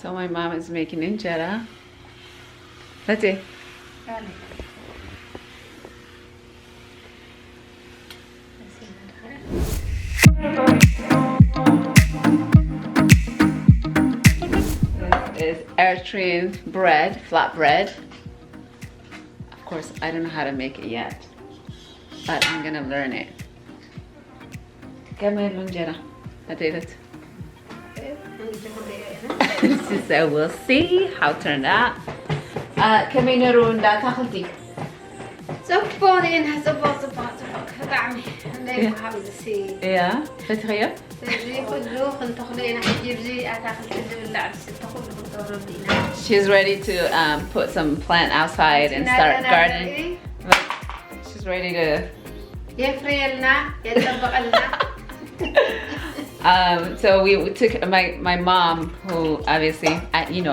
So my mom is making injera. Let's see. This is Eritrean bread, flat bread. Of course, I don't know how to make it yet, but I'm gonna learn it. كمل injera. I did it. So we'll see how it turned out. كمين روندا تاخذي. زبوني إنها زبط دعمي عندي حابب سي. Yeah. تتخيل؟ تجي كله خن تخلينا حجيبزي أتاخذ كذا ولا عبس تخل خن توربينا. She's ready to put some plant outside and start gardening. She's ready to. يفريلنا يتطبق لنا. So we took my mom, who obviously, as you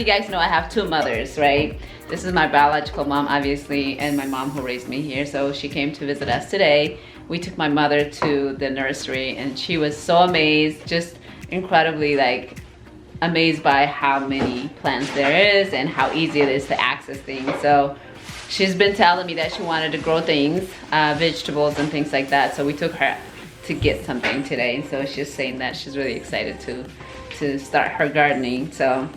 guys know, I have two mothers, right? This is my biological mom, obviously, and my mom who raised me here. So she came to visit us today. We took my mother to the nursery, and she was so amazed, just incredibly amazed by how many plants there is and how easy it is to access things. So she's been telling me that she wanted to grow things, vegetables and things like that. So we took her to get something today. So she's saying that she's really excited to start her gardening. So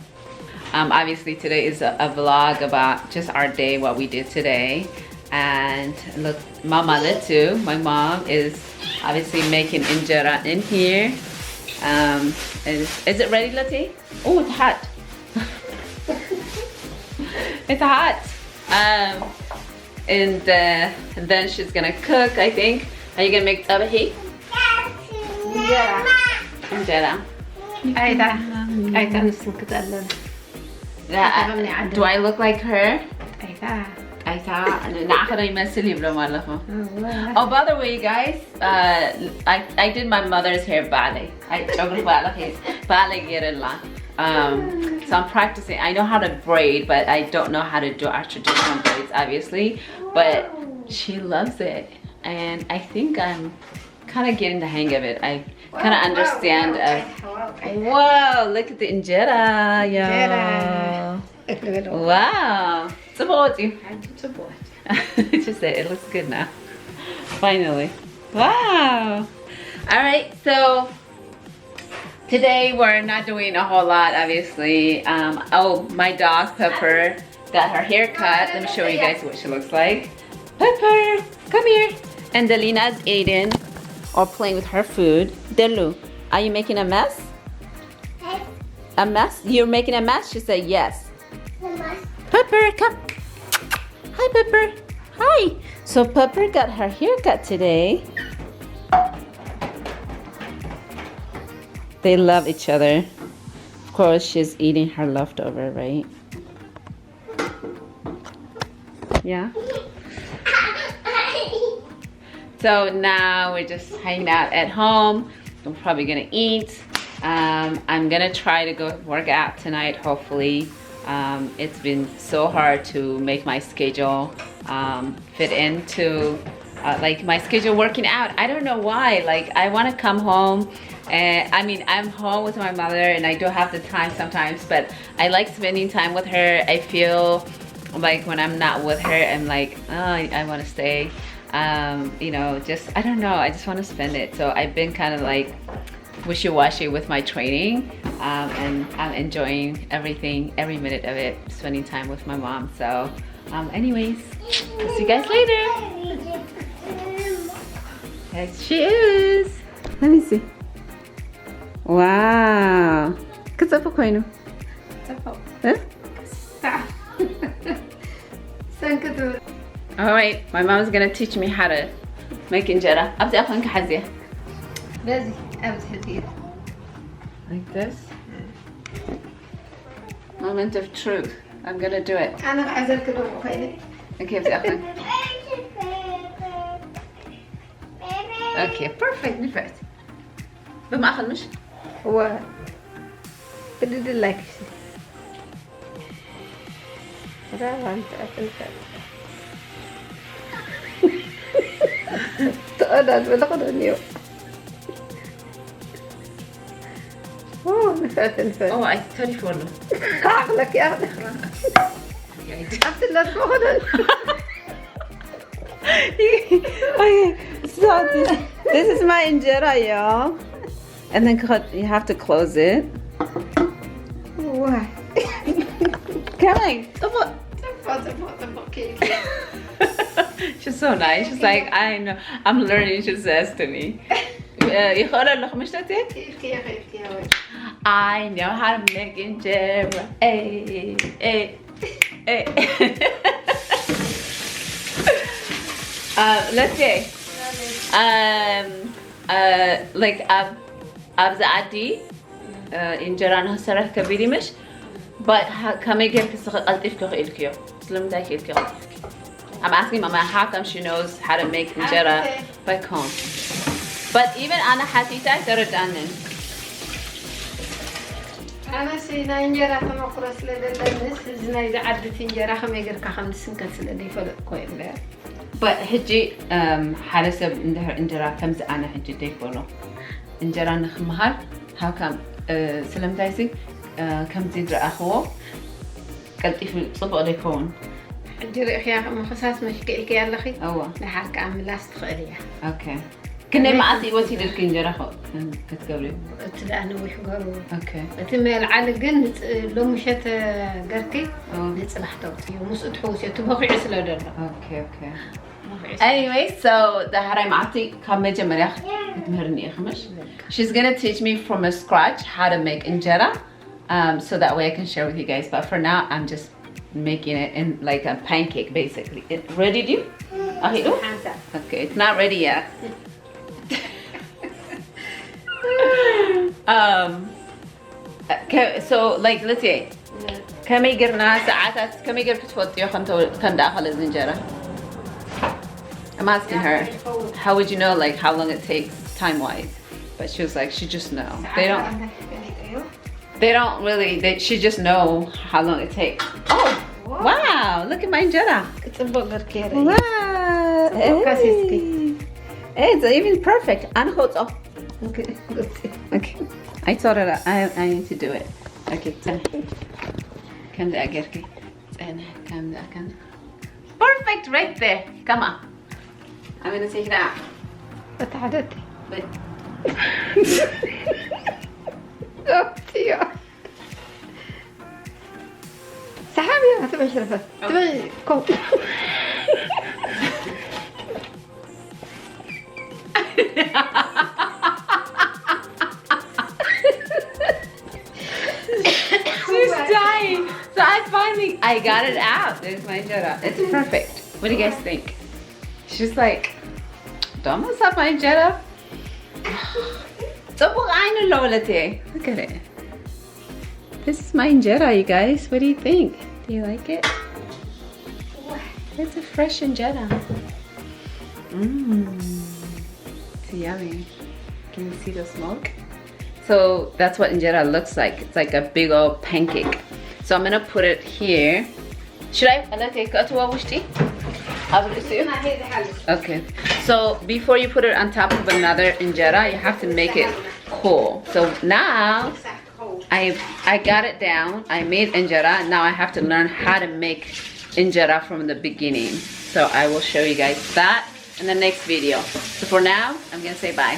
obviously today is a vlog about just our day, what we did today. And look, my mother too. My mom is obviously making injera in here. Is it ready, Lati? Oh, it's hot. It's hot. And then she's gonna cook, I think. Are you gonna make tabahi? Injera. Injera. أيضا نسكت Do I look like her? أيضا. Oh, by the way, you guys, I did my mother's hair ballet. So I'm practicing. I know how to braid, but I don't know how to do our traditional braids, obviously. But she loves it, and I think I'm kind of getting the hang of it. I kind of understand. Whoa, look at the injera, yo. Wow. Support you. Just say it looks good now. Finally. Wow. All right, so today we're not doing a whole lot, obviously. Oh, my dog Pepper got her hair cut. Let me show you guys what she looks like. Pepper, come here. And Delina's eating or playing with her food. Delu, are you making a mess? A mess? You're making a mess? She said yes. Pepper, come. Hi, Pepper. Hi. So Pepper got her haircut today. They love each other. Of course, she's eating her leftover, right? Yeah. So now we're just hanging out at home. I'm probably gonna eat. I'm gonna try to go work out tonight, hopefully. It's been so hard to make my schedule fit into my schedule working out. I don't know why. I want to come home, and I mean, I'm home with my mother and I do have the time sometimes, but I like spending time with her. I feel like when I'm not with her, I'm like, oh, I want to stay. Just, I don't know, I just want to spend it. So I've been kind of wishy-washy with my training, and I'm enjoying everything, every minute of it, spending time with my mom. So anyways, I'll see you guys later. There she is. Let me see. Wow. Kasapa ko ino? All right, my mom's gonna teach me how to make injera. أبدأ أخوانك حزية. لازم أبدأ. Like this. Moment of truth. I'm gonna do it. أنا عايزة كده وخيلي. Okay, أبدأ أخوانك. Okay, perfect. Perfect. بما أخذ مش. هو بدي دلك. هذا أنت أكلت. تقعد بتاخد اليوم. نفات Oh, I totally forgot. عقلك يا أخي عبد الله تفضل Okay, so this is my injera, y'all. And then you have to close it. واه Come on. تفضل كيف She's so nice. She's like, I know. I'm learning, she says to me. كيف يا أخي يا وجه I know how to make injera. Hey, hey, hey. Let's say, like abzadi injera نهسرة كبيرة مش but كم يجي كسقطيف كغيركيو سلم داك يلكي I'm asking Mama how come she knows how to make injera back home but even أنا حتيتا ترد عنن أنا سينا إنجرا كما قرص لدلنس زنا إذا عدت إنجرا خم يجر كخمس كنسل لي فلق كويس لا but هجي حرسب إنجرا كم أنا هجي ديكولو إنجرا نخمهار how come سلم دايسي كم زيد رأخوه قلت في صبغ ليكون جري يا مخصص مش كيك يا لخي أوه لحرك عم لاست خالية أوكي كنا معتي وسيلة الكنجرة خو كتقولي تلاقنا ويحقروا أوكي تم العالقن لو مشت قركي نتصلح توتي ومسؤد حوسي تبغي عسلة دلا أوكي anyway so the haray معتي كم مجمع تمهرني أخمش she's gonna teach me from scratch how to make injera so that way I can share with you guys but for now I'm just making it in like a pancake basically ready to do? Okay it's not ready yet so like let's say كم يقرنا ساعات كم يقر كتفوتيو كان داخل الزنجرة I'm asking her how would you know like how long it takes time wise but she was like she just know they don't really she just know how long it takes oh wow look at my injera wow hey, it's even perfect okay I thought it I need to do it okay كم ده أجركي كم ده perfect right there come on I'm gonna take it out اتعدت but سحابي ما تبغى شرفت تبغى كوب She's dying. So I got it out. There's my injera. It's perfect. What do you guys think? She's like, don't mess up my injera. Look at it. This is my injera, you guys. What do you think? Do you like it? It's a fresh injera. It's yummy. Can you see the smoke? So that's what injera looks like. It's like a big old pancake. So I'm gonna put it here. Should I let it go to Awushti? Okay. So before you put it on top of another injera, you have to make it cool. So now I got it down. I made injera. Now I have to learn how to make injera from the beginning. So I will show you guys that in the next video. So for now, I'm gonna say bye.